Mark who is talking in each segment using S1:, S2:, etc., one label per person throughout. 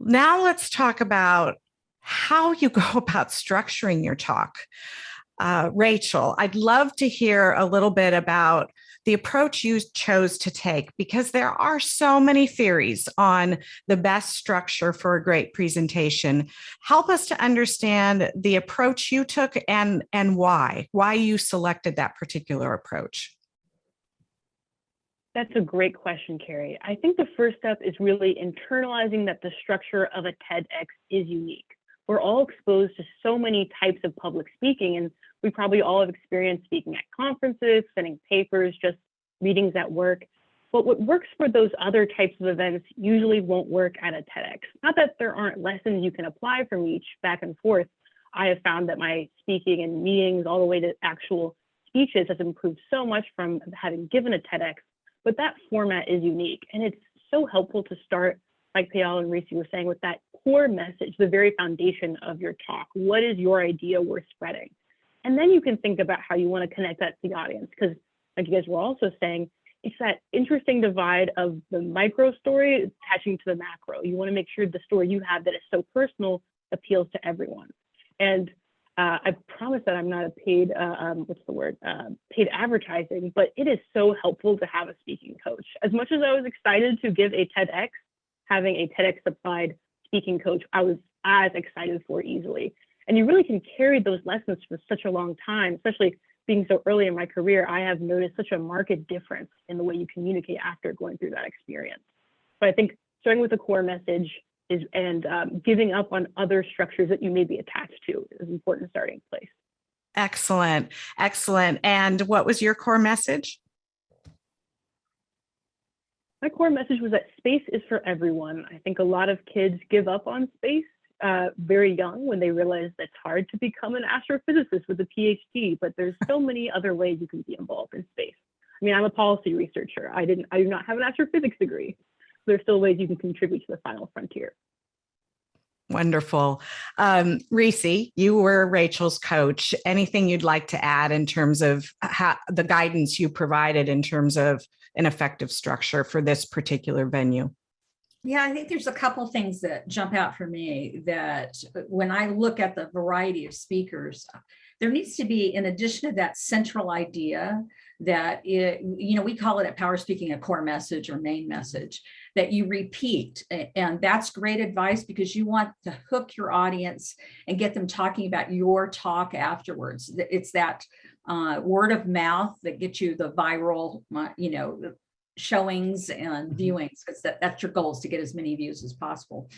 S1: Now let's talk about how you go about structuring your talk. Rachel, I'd love to hear a little bit about the approach you chose to take, because there are so many theories on the best structure for a great presentation. Help us to understand the approach you took and why you selected that particular approach.
S2: That's a great question, Carrie. I think the first step is really internalizing that the structure of a TEDx is unique. We're all exposed to so many types of public speaking, and we probably all have experienced speaking at conferences, sending papers, just meetings at work. But what works for those other types of events usually won't work at a TEDx. Not that there aren't lessons you can apply from each back and forth. I have found that my speaking and meetings all the way to actual speeches has improved so much from having given a TEDx, but that format is unique. And it's so helpful to start, like Payal and Reci were saying, with that core message, the very foundation of your talk. What is your idea worth spreading? And then you can think about how you want to connect that to the audience. Because like you guys were also saying, it's that interesting divide of the micro story attaching to the macro. You want to make sure the story you have that is so personal appeals to everyone. And I promise that I'm not a paid, paid advertising, but it is so helpful to have a speaking coach. As much as I was excited to give a TEDx, having a TEDx applied speaking coach, I was as excited for easily. And you really can carry those lessons for such a long time, especially being so early in my career. I have noticed such a marked difference in the way you communicate after going through that experience. So I think starting with the core message and giving up on other structures that you may be attached to is an important starting place.
S1: Excellent, excellent. And what was your core message?
S2: My core message was that space is for everyone. I think a lot of kids give up on space very young when they realize that it's hard to become an astrophysicist with a PhD, but there's so many other ways you can be involved in space. I mean, I'm a policy researcher. I do not have an astrophysics degree. There's still ways you can contribute to the final frontier.
S1: Wonderful. Reci, you were Rachel's coach. Anything you'd like to add in terms of the guidance you provided in terms of an effective structure for this particular venue?
S3: Yeah, I think there's a couple things that jump out for me that when I look at the variety of speakers, there needs to be, in addition to that central idea that, we call it at PowerSpeaking a core message or main message, that you repeat. And that's great advice because you want to hook your audience and get them talking about your talk afterwards. It's that word of mouth that gets you the viral, showings and viewings, because that's your goal, is to get as many views as possible.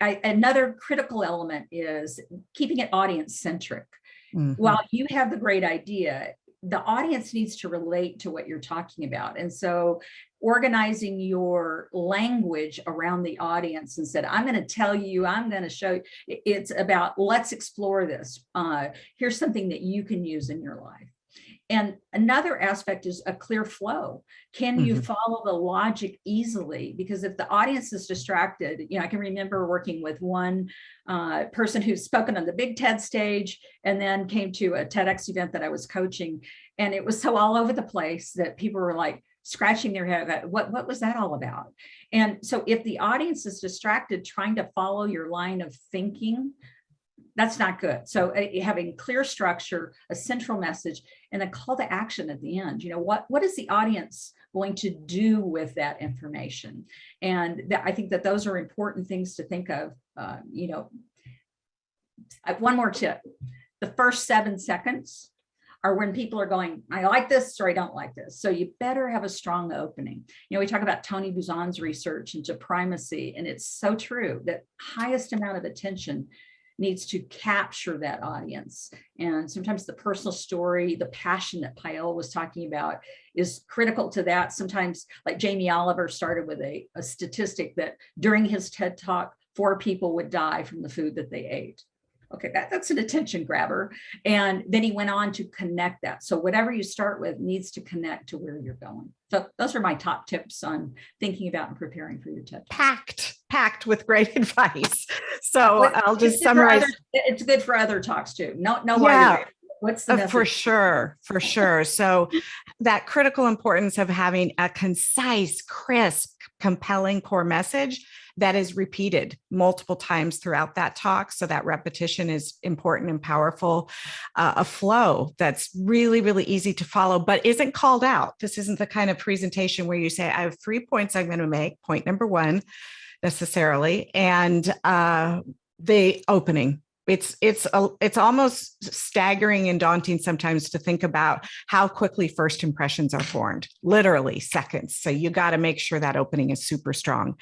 S3: Another critical element is keeping it audience centric. Mm-hmm. While you have the great idea, the audience needs to relate to what you're talking about. And so organizing your language around the audience and said, I'm going to tell you, I'm going to show you, it's about, let's explore this. Here's something that you can use in your life. And another aspect is a clear flow. Can you follow the logic easily? Because if the audience is distracted, I can remember working with one person who's spoken on the big TED stage and then came to a TEDx event that I was coaching. And it was so all over the place that people were like scratching their head. What was that all about? And so if the audience is distracted trying to follow your line of thinking, that's not good. So having clear structure, a central message, and a call to action at the end. What is the audience going to do with that information? And I think that those are important things to think of. One more tip. The first 7 seconds are when people are going, I like this or I don't like this. So you better have a strong opening. We talk about Tony Buzan's research into primacy, and it's so true that highest amount of attention needs to capture that audience. And sometimes the personal story, the passion that Payal was talking about is critical to that. Sometimes, like Jamie Oliver started with a statistic that during his TED Talk, 4 people would die from the food that they ate. Okay, that's an attention grabber. And then he went on to connect that. So whatever you start with needs to connect to where you're going. So those are my top tips on thinking about and preparing for your TED Talk.
S1: Packed with great advice. So I'll just summarize.
S3: It's good for other talks too. No.
S1: Yeah.
S3: What's the message?
S1: For sure. So that critical importance of having a concise, crisp, compelling core message that is repeated multiple times throughout that talk. So that repetition is important and powerful. A flow that's really, really easy to follow, but isn't called out. This isn't the kind of presentation where you say, I have 3 points I'm going to make. Point number 1, necessarily. And the opening. It's almost staggering and daunting sometimes to think about how quickly first impressions are formed, literally seconds. So you got to make sure that opening is super strong.